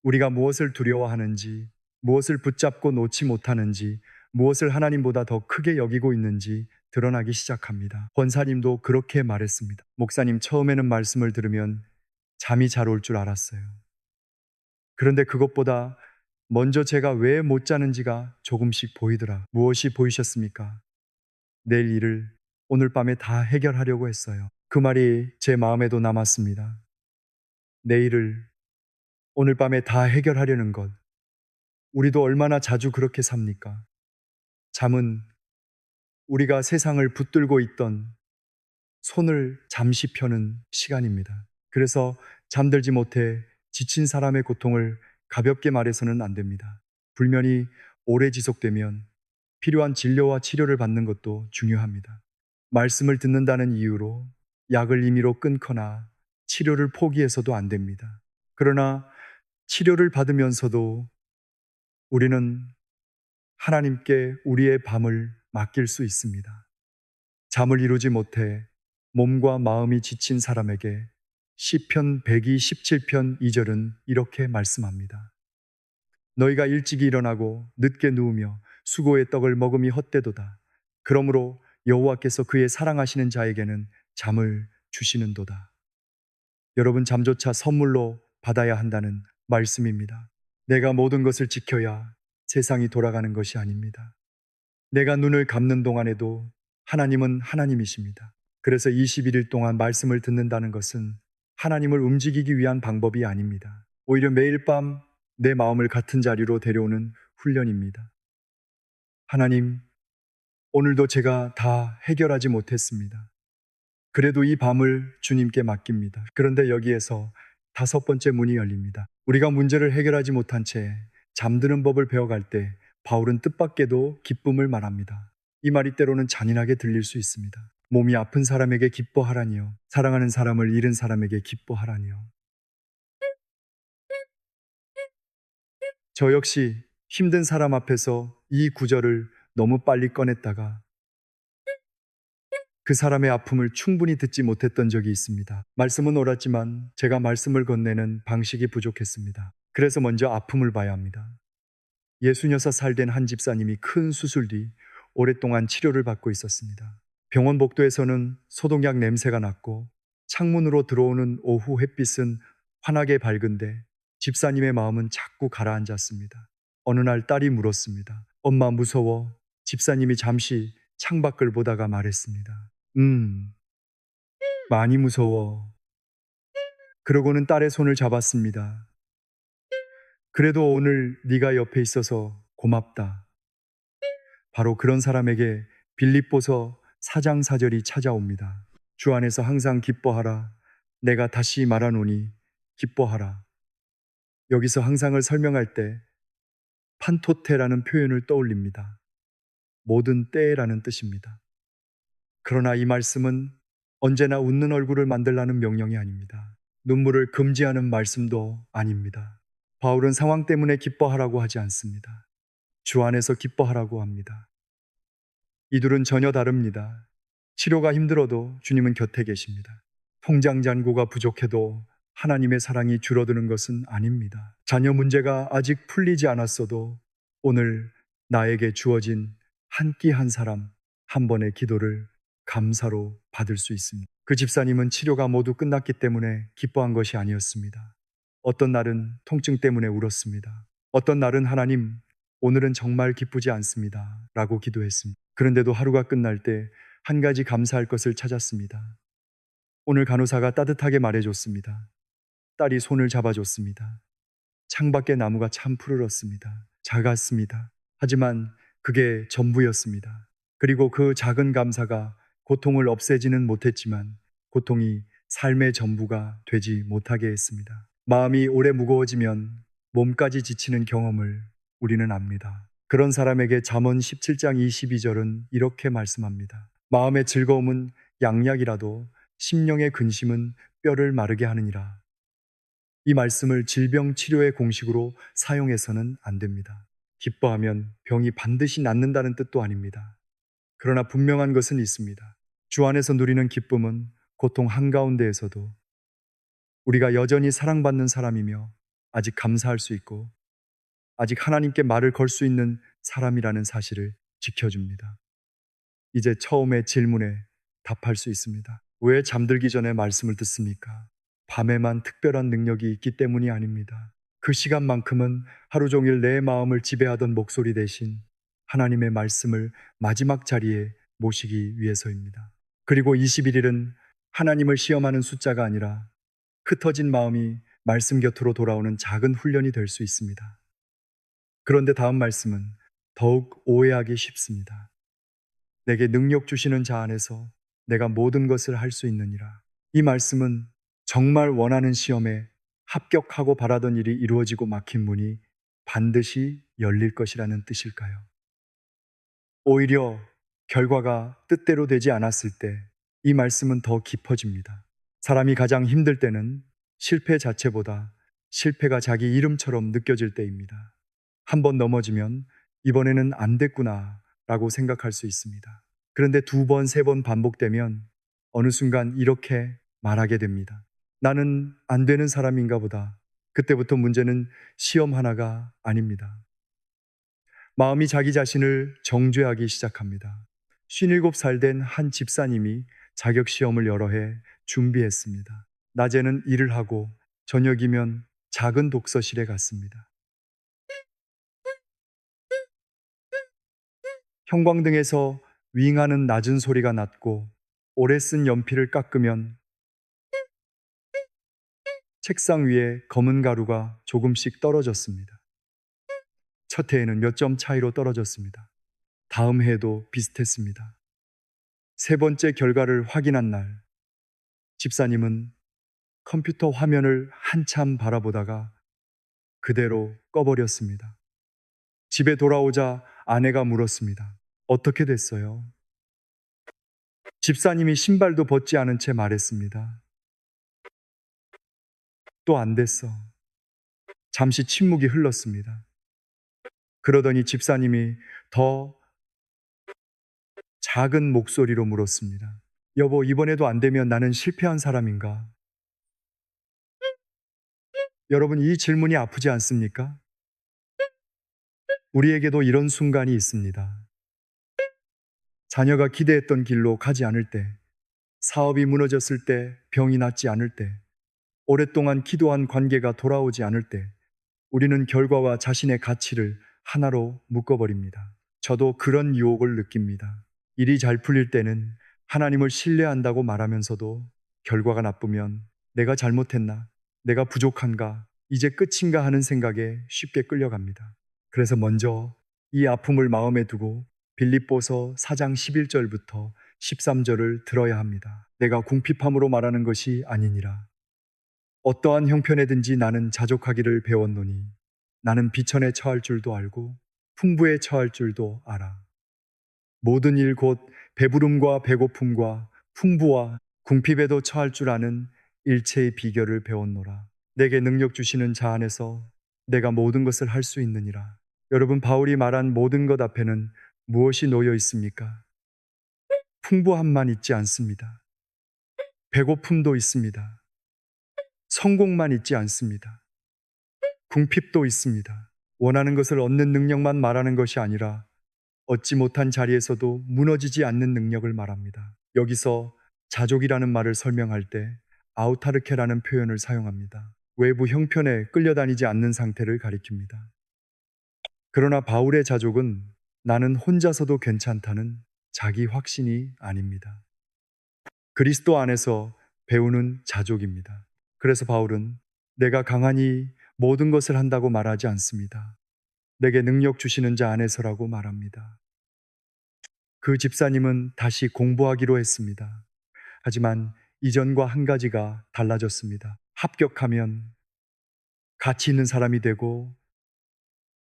우리가 무엇을 두려워하는지, 무엇을 붙잡고 놓지 못하는지, 무엇을 하나님보다 더 크게 여기고 있는지 드러나기 시작합니다. 권사님도 그렇게 말했습니다. 목사님, 처음에는 말씀을 들으면 잠이 잘 올 줄 알았어요. 그런데 그것보다 먼저 제가 왜 못 자는지가 조금씩 보이더라. 무엇이 보이셨습니까? 내일 일을 오늘 밤에 다 해결하려고 했어요. 그 말이 제 마음에도 남았습니다. 내일을 오늘 밤에 다 해결하려는 것. 우리도 얼마나 자주 그렇게 삽니까? 잠은 우리가 세상을 붙들고 있던 손을 잠시 펴는 시간입니다. 그래서 잠들지 못해 지친 사람의 고통을 가볍게 말해서는 안 됩니다. 불면이 오래 지속되면 필요한 진료와 치료를 받는 것도 중요합니다. 말씀을 듣는다는 이유로 약을 임의로 끊거나 치료를 포기해서도 안 됩니다. 그러나 치료를 받으면서도 우리는 하나님께 우리의 밤을 맡길 수 있습니다. 잠을 이루지 못해 몸과 마음이 지친 사람에게 시편 127편 2절은 이렇게 말씀합니다. 너희가 일찍이 일어나고 늦게 누우며 수고의 떡을 먹음이 헛되도다. 그러므로 여호와께서 그의 사랑하시는 자에게는 잠을 주시는도다. 여러분, 잠조차 선물로 받아야 한다는 말씀입니다. 내가 모든 것을 지켜야 세상이 돌아가는 것이 아닙니다. 내가 눈을 감는 동안에도 하나님은 하나님이십니다. 그래서 21일 동안 말씀을 듣는다는 것은 하나님을 움직이기 위한 방법이 아닙니다. 오히려 매일 밤 내 마음을 같은 자리로 데려오는 훈련입니다. 하나님, 오늘도 제가 다 해결하지 못했습니다. 그래도 이 밤을 주님께 맡깁니다. 그런데 여기에서 다섯 번째 문이 열립니다. 우리가 문제를 해결하지 못한 채 잠드는 법을 배워갈 때 바울은 뜻밖에도 기쁨을 말합니다. 이 말이 때로는 잔인하게 들릴 수 있습니다. 몸이 아픈 사람에게 기뻐하라니요. 사랑하는 사람을 잃은 사람에게 기뻐하라니요. 저 역시 힘든 사람 앞에서 이 구절을 너무 빨리 꺼냈다가 그 사람의 아픔을 충분히 듣지 못했던 적이 있습니다. 말씀은 옳았지만 제가 말씀을 건네는 방식이 부족했습니다. 그래서 먼저 아픔을 봐야 합니다. 66살 된 한 집사님이 큰 수술 뒤 오랫동안 치료를 받고 있었습니다. 병원 복도에서는 소독약 냄새가 났고 창문으로 들어오는 오후 햇빛은 환하게 밝은데 집사님의 마음은 자꾸 가라앉았습니다. 어느 날 딸이 물었습니다. 엄마, 무서워. 집사님이 잠시 창밖을 보다가 말했습니다. 많이 무서워. 그러고는 딸의 손을 잡았습니다. 그래도 오늘 네가 옆에 있어서 고맙다. 바로 그런 사람에게 빌립보서 4장 4절이 찾아옵니다. 주 안에서 항상 기뻐하라. 내가 다시 말하노니 기뻐하라. 여기서 항상을 설명할 때 판토테라는 표현을 떠올립니다. 모든 때라는 뜻입니다. 그러나 이 말씀은 언제나 웃는 얼굴을 만들라는 명령이 아닙니다. 눈물을 금지하는 말씀도 아닙니다. 바울은 상황 때문에 기뻐하라고 하지 않습니다. 주 안에서 기뻐하라고 합니다. 이 둘은 전혀 다릅니다. 치료가 힘들어도 주님은 곁에 계십니다. 통장 잔고가 부족해도 하나님의 사랑이 줄어드는 것은 아닙니다. 자녀 문제가 아직 풀리지 않았어도 오늘 나에게 주어진 한 끼 한 사람 한 번의 기도를 감사로 받을 수 있습니다. 그 집사님은 치료가 모두 끝났기 때문에 기뻐한 것이 아니었습니다. 어떤 날은 통증 때문에 울었습니다. 어떤 날은 하나님, 오늘은 정말 기쁘지 않습니다. 라고 기도했습니다. 그런데도 하루가 끝날 때 한 가지 감사할 것을 찾았습니다. 오늘 간호사가 따뜻하게 말해줬습니다. 딸이 손을 잡아줬습니다. 창밖의 나무가 참 푸르렀습니다. 작았습니다. 하지만 그게 전부였습니다. 그리고 그 작은 감사가 고통을 없애지는 못했지만 고통이 삶의 전부가 되지 못하게 했습니다. 마음이 오래 무거워지면 몸까지 지치는 경험을 우리는 압니다. 그런 사람에게 잠언 17장 22절은 이렇게 말씀합니다. 마음의 즐거움은 양약이라도 심령의 근심은 뼈를 마르게 하느니라. 이 말씀을 질병 치료의 공식으로 사용해서는 안 됩니다. 기뻐하면 병이 반드시 낫는다는 뜻도 아닙니다. 그러나 분명한 것은 있습니다. 주 안에서 누리는 기쁨은 고통 한가운데에서도 우리가 여전히 사랑받는 사람이며 아직 감사할 수 있고 아직 하나님께 말을 걸 수 있는 사람이라는 사실을 지켜줍니다. 이제 처음의 질문에 답할 수 있습니다. 왜 잠들기 전에 말씀을 듣습니까? 밤에만 특별한 능력이 있기 때문이 아닙니다. 그 시간만큼은 하루 종일 내 마음을 지배하던 목소리 대신 하나님의 말씀을 마지막 자리에 모시기 위해서입니다. 그리고 21일은 하나님을 시험하는 숫자가 아니라 흩어진 마음이 말씀 곁으로 돌아오는 작은 훈련이 될 수 있습니다. 그런데 다음 말씀은 더욱 오해하기 쉽습니다. 내게 능력 주시는 자 안에서 내가 모든 것을 할 수 있느니라. 이 말씀은 정말 원하는 시험에 합격하고 바라던 일이 이루어지고 막힌 문이 반드시 열릴 것이라는 뜻일까요? 오히려 결과가 뜻대로 되지 않았을 때 이 말씀은 더 깊어집니다. 사람이 가장 힘들 때는 실패 자체보다 실패가 자기 이름처럼 느껴질 때입니다. 한 번 넘어지면 이번에는 안 됐구나 라고 생각할 수 있습니다. 그런데 두 번, 세 번 반복되면 어느 순간 이렇게 말하게 됩니다. 나는 안 되는 사람인가 보다. 그때부터 문제는 시험 하나가 아닙니다. 마음이 자기 자신을 정죄하기 시작합니다. 57살 된 한 집사님이 자격 시험을 여러 해 준비했습니다. 낮에는 일을 하고 저녁이면 작은 독서실에 갔습니다. 형광등에서 윙하는 낮은 소리가 났고 오래 쓴 연필을 깎으면 책상 위에 검은 가루가 조금씩 떨어졌습니다. 첫 해에는 몇 점 차이로 떨어졌습니다. 다음 해에도 비슷했습니다. 세 번째 결과를 확인한 날, 집사님은 컴퓨터 화면을 한참 바라보다가 그대로 꺼버렸습니다. 집에 돌아오자 아내가 물었습니다. 어떻게 됐어요? 집사님이 신발도 벗지 않은 채 말했습니다. 또 안 됐어. 잠시 침묵이 흘렀습니다. 그러더니 집사님이 더 작은 목소리로 물었습니다. 여보, 이번에도 안 되면 나는 실패한 사람인가? 여러분, 이 질문이 아프지 않습니까? 우리에게도 이런 순간이 있습니다. 자녀가 기대했던 길로 가지 않을 때, 사업이 무너졌을 때, 병이 낫지 않을 때, 오랫동안 기도한 관계가 돌아오지 않을 때, 우리는 결과와 자신의 가치를 하나로 묶어버립니다. 저도 그런 유혹을 느낍니다. 일이 잘 풀릴 때는 하나님을 신뢰한다고 말하면서도 결과가 나쁘면 내가 잘못했나? 내가 부족한가? 이제 끝인가 하는 생각에 쉽게 끌려갑니다. 그래서 먼저 이 아픔을 마음에 두고 빌립보서 4장 11절부터 13절을 들어야 합니다. 내가 궁핍함으로 말하는 것이 아니니라. 어떠한 형편에든지 나는 자족하기를 배웠노니 나는 비천에 처할 줄도 알고 풍부에 처할 줄도 알아. 모든 일 곧 배부름과 배고픔과 풍부와 궁핍에도 처할 줄 아는 일체의 비결을 배웠노라. 내게 능력 주시는 자 안에서 내가 모든 것을 할 수 있느니라. 여러분, 바울이 말한 모든 것 앞에는 무엇이 놓여 있습니까? 풍부함만 있지 않습니다. 배고픔도 있습니다. 성공만 있지 않습니다. 궁핍도 있습니다. 원하는 것을 얻는 능력만 말하는 것이 아니라 얻지 못한 자리에서도 무너지지 않는 능력을 말합니다. 여기서 자족이라는 말을 설명할 때 아우타르케라는 표현을 사용합니다. 외부 형편에 끌려다니지 않는 상태를 가리킵니다. 그러나 바울의 자족은 나는 혼자서도 괜찮다는 자기 확신이 아닙니다. 그리스도 안에서 배우는 자족입니다. 그래서 바울은 내가 강하니 모든 것을 한다고 말하지 않습니다. 내게 능력 주시는 자 안에서라고 말합니다. 그 집사님은 다시 공부하기로 했습니다. 하지만 이전과 한 가지가 달라졌습니다. 합격하면 가치 있는 사람이 되고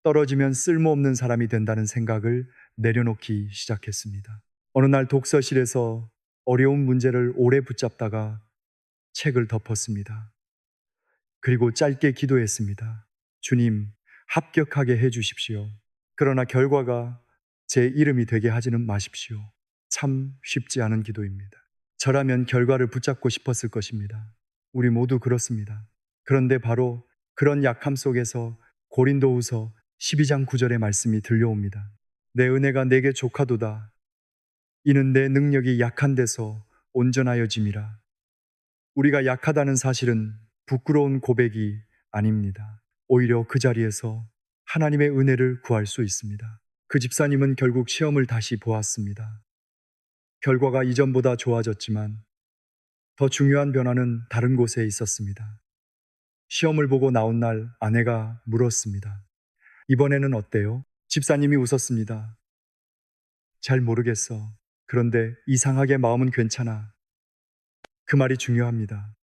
떨어지면 쓸모없는 사람이 된다는 생각을 내려놓기 시작했습니다. 어느 날 독서실에서 어려운 문제를 오래 붙잡다가 책을 덮었습니다. 그리고 짧게 기도했습니다. 주님, 합격하게 해 주십시오. 그러나 결과가 제 이름이 되게 하지는 마십시오. 참 쉽지 않은 기도입니다. 저라면 결과를 붙잡고 싶었을 것입니다. 우리 모두 그렇습니다. 그런데 바로 그런 약함 속에서 고린도후서 12장 9절의 말씀이 들려옵니다. 내 은혜가 내게 족하도다. 이는 내 능력이 약한 데서 온전하여짐이라. 우리가 약하다는 사실은 부끄러운 고백이 아닙니다. 오히려 그 자리에서 하나님의 은혜를 구할 수 있습니다. 그 집사님은 결국 시험을 다시 보았습니다. 결과가 이전보다 좋아졌지만 더 중요한 변화는 다른 곳에 있었습니다. 시험을 보고 나온 날 아내가 물었습니다. 이번에는 어때요? 집사님이 웃었습니다. 잘 모르겠어. 그런데 이상하게 마음은 괜찮아. 그 말이 중요합니다.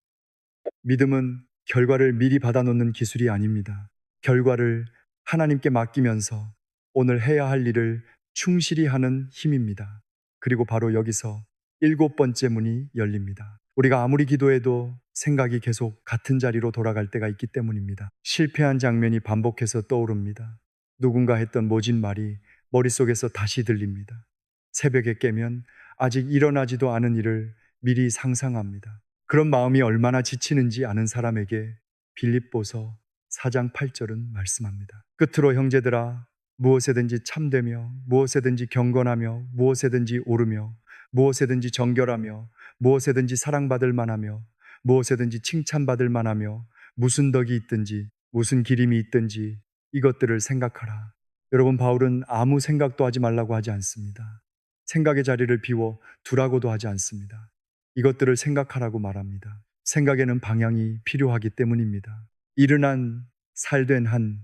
믿음은 결과를 미리 받아놓는 기술이 아닙니다. 결과를 하나님께 맡기면서 오늘 해야 할 일을 충실히 하는 힘입니다. 그리고 바로 여기서 7번째 문이 열립니다. 우리가 아무리 기도해도 생각이 계속 같은 자리로 돌아갈 때가 있기 때문입니다. 실패한 장면이 반복해서 떠오릅니다. 누군가 했던 모진 말이 머릿속에서 다시 들립니다. 새벽에 깨면 아직 일어나지도 않은 일을 미리 상상합니다. 그런 마음이 얼마나 지치는지 아는 사람에게 빌립보서 4장 8절은 말씀합니다. 끝으로 형제들아, 무엇에든지 참되며 무엇에든지 경건하며 무엇에든지 오르며 무엇에든지 정결하며 무엇에든지 사랑받을 만하며 무엇에든지 칭찬받을 만하며 무슨 덕이 있든지 무슨 기림이 있든지 이것들을 생각하라. 여러분, 바울은 아무 생각도 하지 말라고 하지 않습니다. 생각의 자리를 비워 두라고도 하지 않습니다. 이것들을 생각하라고 말합니다. 생각에는 방향이 필요하기 때문입니다. 이른한 살된 한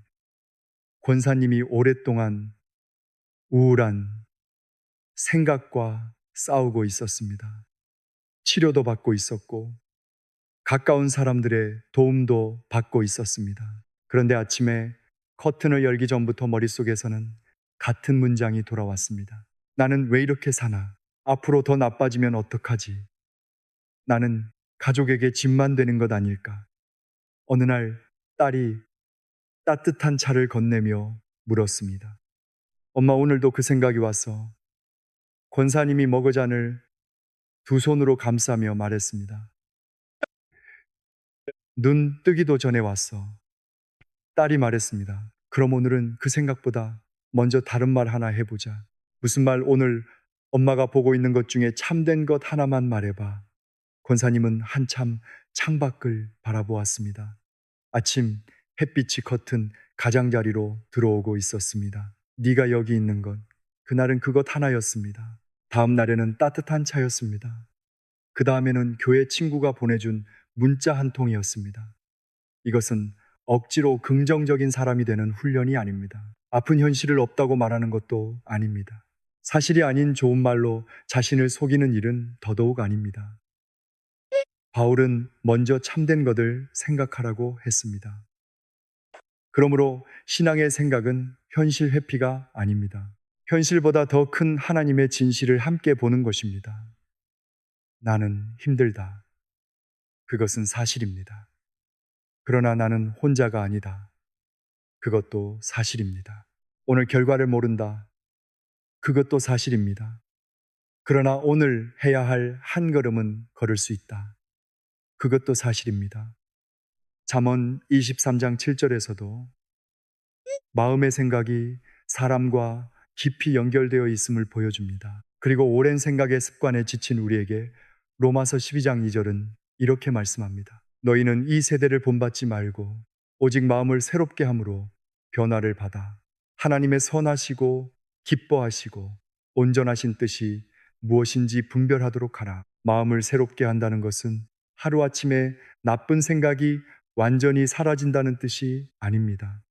권사님이 오랫동안 우울한 생각과 싸우고 있었습니다. 치료도 받고 있었고 가까운 사람들의 도움도 받고 있었습니다. 그런데 아침에 커튼을 열기 전부터 머릿속에서는 같은 문장이 돌아왔습니다. 나는 왜 이렇게 사나? 앞으로 더 나빠지면 어떡하지? 나는 가족에게 짐만 되는 것 아닐까? 어느 날 딸이 따뜻한 차를 건네며 물었습니다. 엄마, 오늘도 그 생각이 왔어. 권사님이 머그잔을 두 손으로 감싸며 말했습니다. 눈 뜨기도 전에 왔어. 딸이 말했습니다. 그럼 오늘은 그 생각보다 먼저 다른 말 하나 해보자. 무슨 말? 오늘 엄마가 보고 있는 것 중에 참된 것 하나만 말해봐. 권사님은 한참 창밖을 바라보았습니다. 아침 햇빛이 커튼 가장자리로 들어오고 있었습니다. 네가 여기 있는 것, 그날은 그것 하나였습니다. 다음 날에는 따뜻한 차였습니다. 그 다음에는 교회 친구가 보내준 문자 한 통이었습니다. 이것은 억지로 긍정적인 사람이 되는 훈련이 아닙니다. 아픈 현실을 없다고 말하는 것도 아닙니다. 사실이 아닌 좋은 말로 자신을 속이는 일은 더더욱 아닙니다. 바울은 먼저 참된 것을 생각하라고 했습니다. 그러므로 신앙의 생각은 현실 회피가 아닙니다. 현실보다 더 큰 하나님의 진실을 함께 보는 것입니다. 나는 힘들다. 그것은 사실입니다. 그러나 나는 혼자가 아니다. 그것도 사실입니다. 오늘 결과를 모른다. 그것도 사실입니다. 그러나 오늘 해야 할 한 걸음은 걸을 수 있다. 그것도 사실입니다. 잠언 23장 7절에서도 마음의 생각이 사람과 깊이 연결되어 있음을 보여줍니다. 그리고 오랜 생각의 습관에 지친 우리에게 로마서 12장 2절은 이렇게 말씀합니다. 너희는 이 세대를 본받지 말고 오직 마음을 새롭게 함으로 변화를 받아 하나님의 선하시고 기뻐하시고 온전하신 뜻이 무엇인지 분별하도록 하라. 마음을 새롭게 한다는 것은 하루아침에 나쁜 생각이 완전히 사라진다는 뜻이 아닙니다.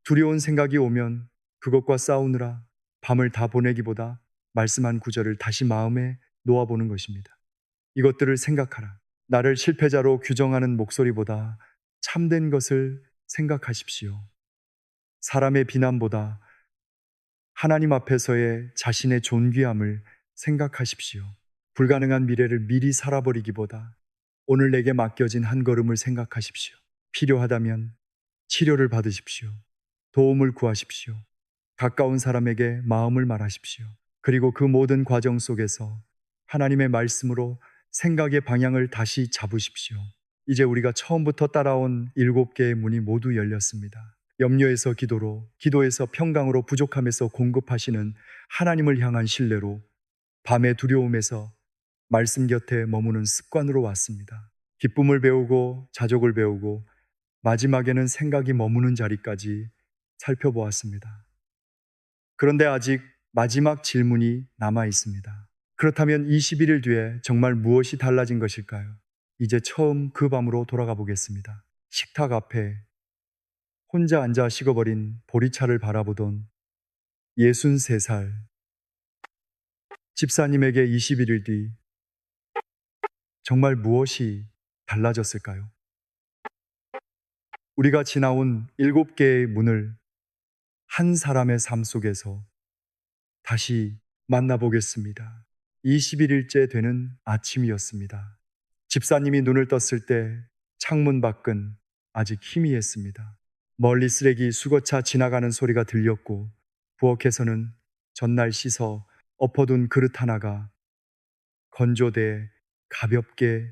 두려운 생각이 오면 그것과 싸우느라 밤을 다 보내기보다 말씀한 구절을 다시 마음에 놓아보는 것입니다. 이것들을 생각하라. 나를 실패자로 규정하는 목소리보다 참된 것을 생각하십시오. 사람의 비난보다 하나님 앞에서의 자신의 존귀함을 생각하십시오. 불가능한 미래를 미리 살아버리기보다 오늘 내게 맡겨진 한 걸음을 생각하십시오. 필요하다면 치료를 받으십시오. 도움을 구하십시오. 가까운 사람에게 마음을 말하십시오. 그리고 그 모든 과정 속에서 하나님의 말씀으로 생각의 방향을 다시 잡으십시오. 이제 우리가 처음부터 따라온 7개의 문이 모두 열렸습니다. 염려에서 기도로, 기도에서 평강으로, 부족함에서 공급하시는 하나님을 향한 신뢰로, 밤의 두려움에서 말씀 곁에 머무는 습관으로 왔습니다. 기쁨을 배우고 자족을 배우고 마지막에는 생각이 머무는 자리까지 살펴보았습니다. 그런데 아직 마지막 질문이 남아 있습니다. 그렇다면 21일 뒤에 정말 무엇이 달라진 것일까요? 이제 처음 그 밤으로 돌아가 보겠습니다. 식탁 앞에 혼자 앉아 식어버린 보리차를 바라보던 63살 집사님에게 21일 뒤 정말 무엇이 달라졌을까요? 우리가 지나온 7개의 문을 한 사람의 삶 속에서 다시 만나보겠습니다. 21일째 되는 아침이었습니다. 집사님이 눈을 떴을 때 창문 밖은 아직 희미했습니다. 멀리 쓰레기 수거차 지나가는 소리가 들렸고 부엌에서는 전날 씻어 엎어둔 그릇 하나가 건조대에 가볍게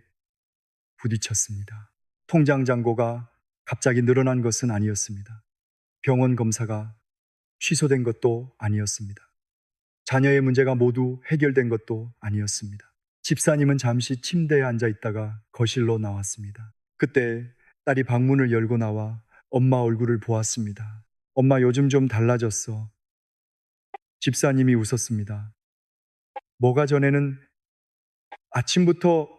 부딪혔습니다. 통장 잔고가 갑자기 늘어난 것은 아니었습니다. 병원 검사가 취소된 것도 아니었습니다. 자녀의 문제가 모두 해결된 것도 아니었습니다. 집사님은 잠시 침대에 앉아 있다가 거실로 나왔습니다. 그때 딸이 방문을 열고 나와 엄마 얼굴을 보았습니다. 엄마 요즘 좀 달라졌어. 집사님이 웃었습니다. 뭐가 전에는 아침부터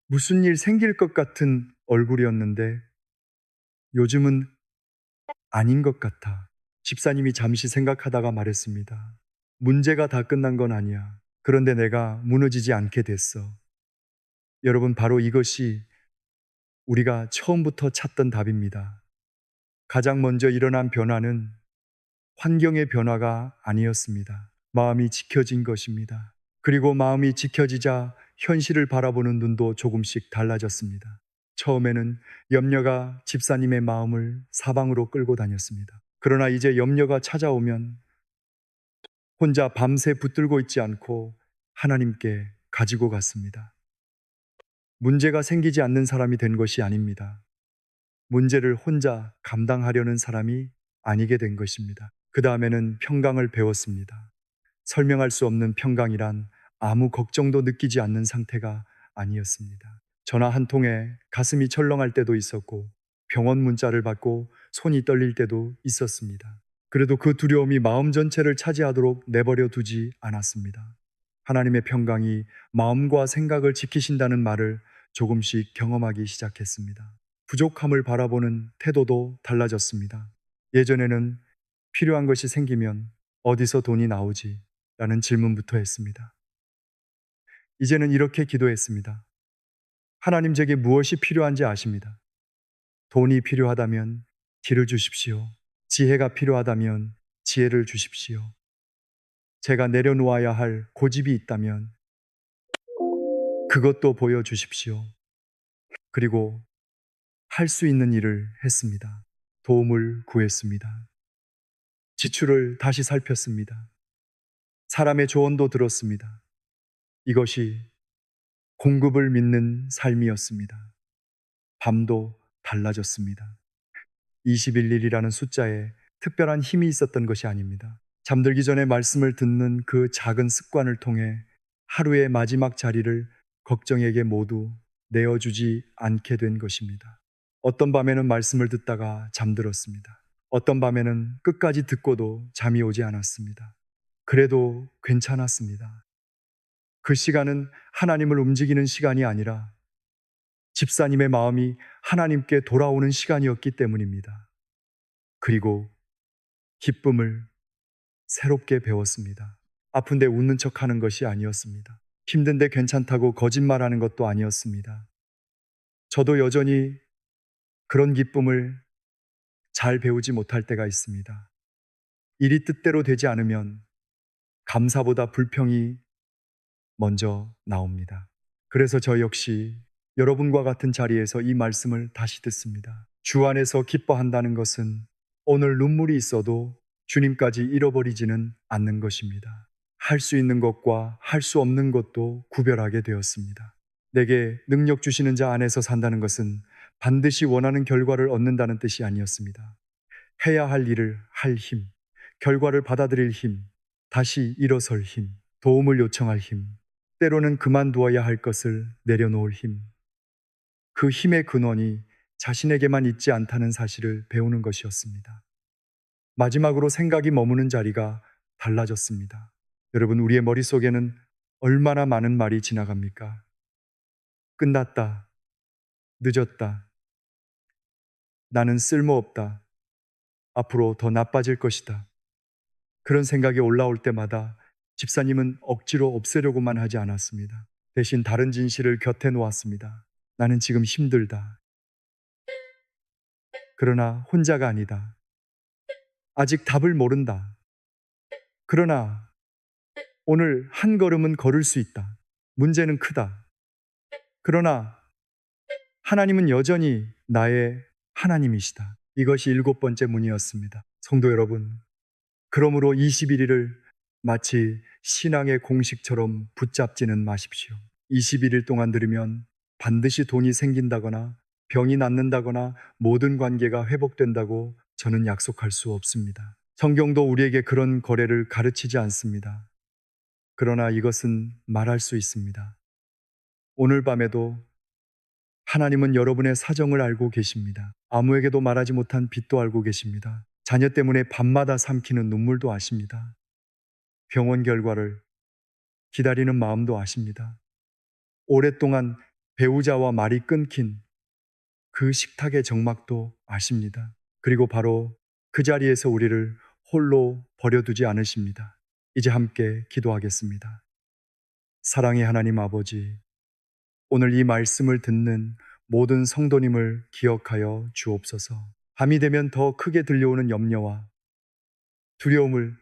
무슨 일 생길 것 같은 얼굴이었는데 요즘은 아닌 것 같아. 집사님이 잠시 생각하다가 말했습니다. 문제가 다 끝난 건 아니야. 그런데 내가 무너지지 않게 됐어. 여러분, 바로 이것이 우리가 처음부터 찾던 답입니다. 가장 먼저 일어난 변화는 환경의 변화가 아니었습니다. 마음이 지켜진 것입니다. 그리고 마음이 지켜지자 현실을 바라보는 눈도 조금씩 달라졌습니다. 처음에는 염려가 집사님의 마음을 사방으로 끌고 다녔습니다. 그러나 이제 염려가 찾아오면 혼자 밤새 붙들고 있지 않고 하나님께 가지고 갔습니다. 문제가 생기지 않는 사람이 된 것이 아닙니다. 문제를 혼자 감당하려는 사람이 아니게 된 것입니다. 그 다음에는 평강을 배웠습니다. 설명할 수 없는 평강이란 아무 걱정도 느끼지 않는 상태가 아니었습니다. 전화 한 통에 가슴이 철렁할 때도 있었고 병원 문자를 받고 손이 떨릴 때도 있었습니다. 그래도 그 두려움이 마음 전체를 차지하도록 내버려 두지 않았습니다. 하나님의 평강이 마음과 생각을 지키신다는 말을 조금씩 경험하기 시작했습니다. 부족함을 바라보는 태도도 달라졌습니다. 예전에는 필요한 것이 생기면 어디서 돈이 나오지? 라는 질문부터 했습니다. 이제는 이렇게 기도했습니다. 하나님, 제게 무엇이 필요한지 아십니다. 돈이 필요하다면 길을 주십시오. 지혜가 필요하다면 지혜를 주십시오. 제가 내려놓아야 할 고집이 있다면 그것도 보여주십시오. 그리고 할 수 있는 일을 했습니다. 도움을 구했습니다. 지출을 다시 살폈습니다. 사람의 조언도 들었습니다. 이것이 공급을 믿는 삶이었습니다. 밤도 달라졌습니다. 21일이라는 숫자에 특별한 힘이 있었던 것이 아닙니다. 잠들기 전에 말씀을 듣는 그 작은 습관을 통해 하루의 마지막 자리를 걱정에게 모두 내어주지 않게 된 것입니다. 어떤 밤에는 말씀을 듣다가 잠들었습니다. 어떤 밤에는 끝까지 듣고도 잠이 오지 않았습니다. 그래도 괜찮았습니다. 그 시간은 하나님을 움직이는 시간이 아니라 집사님의 마음이 하나님께 돌아오는 시간이었기 때문입니다. 그리고 기쁨을 새롭게 배웠습니다. 아픈데 웃는 척 하는 것이 아니었습니다. 힘든데 괜찮다고 거짓말하는 것도 아니었습니다. 저도 여전히 그런 기쁨을 잘 배우지 못할 때가 있습니다. 일이 뜻대로 되지 않으면 감사보다 불평이 먼저 나옵니다. 그래서 저 역시 여러분과 같은 자리에서 이 말씀을 다시 듣습니다. 주 안에서 기뻐한다는 것은 오늘 눈물이 있어도 주님까지 잃어버리지는 않는 것입니다. 할 수 있는 것과 할 수 없는 것도 구별하게 되었습니다. 내게 능력 주시는 자 안에서 산다는 것은 반드시 원하는 결과를 얻는다는 뜻이 아니었습니다. 해야 할 일을 할 힘, 결과를 받아들일 힘, 다시 일어설 힘, 도움을 요청할 힘, 때로는 그만두어야 할 것을 내려놓을 힘. 그 힘의 근원이 자신에게만 있지 않다는 사실을 배우는 것이었습니다. 마지막으로 생각이 머무는 자리가 달라졌습니다. 여러분, 우리의 머릿속에는 얼마나 많은 말이 지나갑니까? 끝났다. 늦었다. 나는 쓸모없다. 앞으로 더 나빠질 것이다. 그런 생각이 올라올 때마다 집사님은 억지로 없애려고만 하지 않았습니다. 대신 다른 진실을 곁에 놓았습니다. 나는 지금 힘들다. 그러나 혼자가 아니다. 아직 답을 모른다. 그러나 오늘 한 걸음은 걸을 수 있다. 문제는 크다. 그러나 하나님은 여전히 나의 하나님이시다. 이것이 7번째 문이었습니다. 성도 여러분, 그러므로 21일을 마치 신앙의 공식처럼 붙잡지는 마십시오. 21일 동안 들으면 반드시 돈이 생긴다거나 병이 낫는다거나 모든 관계가 회복된다고 저는 약속할 수 없습니다. 성경도 우리에게 그런 거래를 가르치지 않습니다. 그러나 이것은 말할 수 있습니다. 오늘 밤에도 하나님은 여러분의 사정을 알고 계십니다. 아무에게도 말하지 못한 빚도 알고 계십니다. 자녀 때문에 밤마다 삼키는 눈물도 아십니다. 병원 결과를 기다리는 마음도 아십니다. 오랫동안 배우자와 말이 끊긴 그 식탁의 정막도 아십니다. 그리고 바로 그 자리에서 우리를 홀로 버려두지 않으십니다. 이제 함께 기도하겠습니다. 사랑의 하나님 아버지, 오늘 이 말씀을 듣는 모든 성도님을 기억하여 주옵소서. 밤이 되면 더 크게 들려오는 염려와 두려움을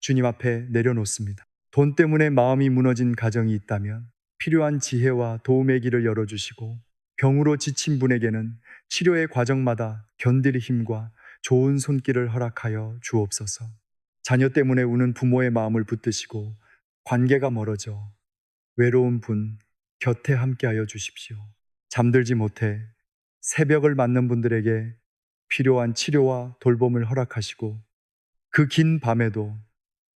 주님 앞에 내려놓습니다. 돈 때문에 마음이 무너진 가정이 있다면 필요한 지혜와 도움의 길을 열어주시고, 병으로 지친 분에게는 치료의 과정마다 견딜 힘과 좋은 손길을 허락하여 주옵소서. 자녀 때문에 우는 부모의 마음을 붙드시고 관계가 멀어져 외로운 분 곁에 함께하여 주십시오. 잠들지 못해 새벽을 맞는 분들에게 필요한 치료와 돌봄을 허락하시고 그 긴 밤에도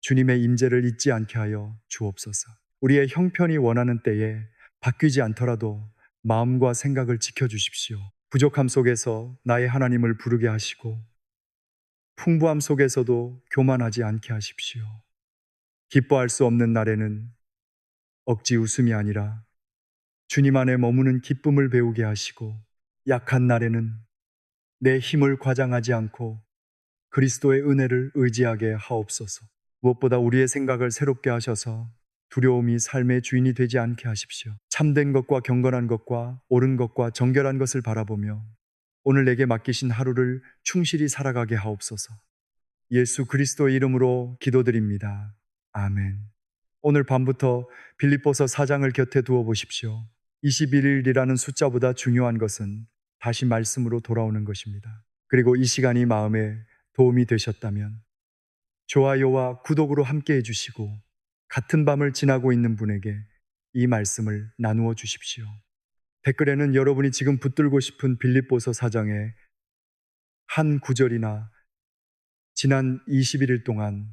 주님의 임재를 잊지 않게 하여 주옵소서. 우리의 형편이 원하는 때에 바뀌지 않더라도 마음과 생각을 지켜주십시오. 부족함 속에서 나의 하나님을 부르게 하시고 풍부함 속에서도 교만하지 않게 하십시오. 기뻐할 수 없는 날에는 억지 웃음이 아니라 주님 안에 머무는 기쁨을 배우게 하시고, 약한 날에는 내 힘을 과장하지 않고 그리스도의 은혜를 의지하게 하옵소서. 무엇보다 우리의 생각을 새롭게 하셔서 두려움이 삶의 주인이 되지 않게 하십시오. 참된 것과 경건한 것과 옳은 것과 정결한 것을 바라보며 오늘 내게 맡기신 하루를 충실히 살아가게 하옵소서. 예수 그리스도의 이름으로 기도드립니다. 아멘. 오늘 밤부터 빌립보서 4장을 곁에 두어 보십시오. 21일이라는 숫자보다 중요한 것은 다시 말씀으로 돌아오는 것입니다. 그리고 이 시간이 마음에 도움이 되셨다면 좋아요와 구독으로 함께 해주시고, 같은 밤을 지나고 있는 분에게 이 말씀을 나누어 주십시오. 댓글에는 여러분이 지금 붙들고 싶은 빌립보서 4장의 한 구절이나 지난 21일 동안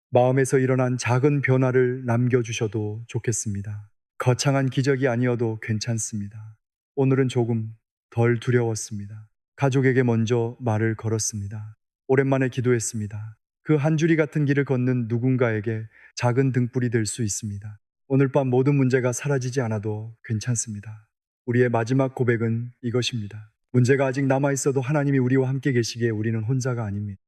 마음에서 일어난 작은 변화를 남겨주셔도 좋겠습니다. 거창한 기적이 아니어도 괜찮습니다. 오늘은 조금 덜 두려웠습니다. 가족에게 먼저 말을 걸었습니다. 오랜만에 기도했습니다. 그 한 줄이 같은 길을 걷는 누군가에게 작은 등불이 될 수 있습니다. 오늘 밤 모든 문제가 사라지지 않아도 괜찮습니다. 우리의 마지막 고백은 이것입니다. 문제가 아직 남아 있어도 하나님이 우리와 함께 계시기에 우리는 혼자가 아닙니다.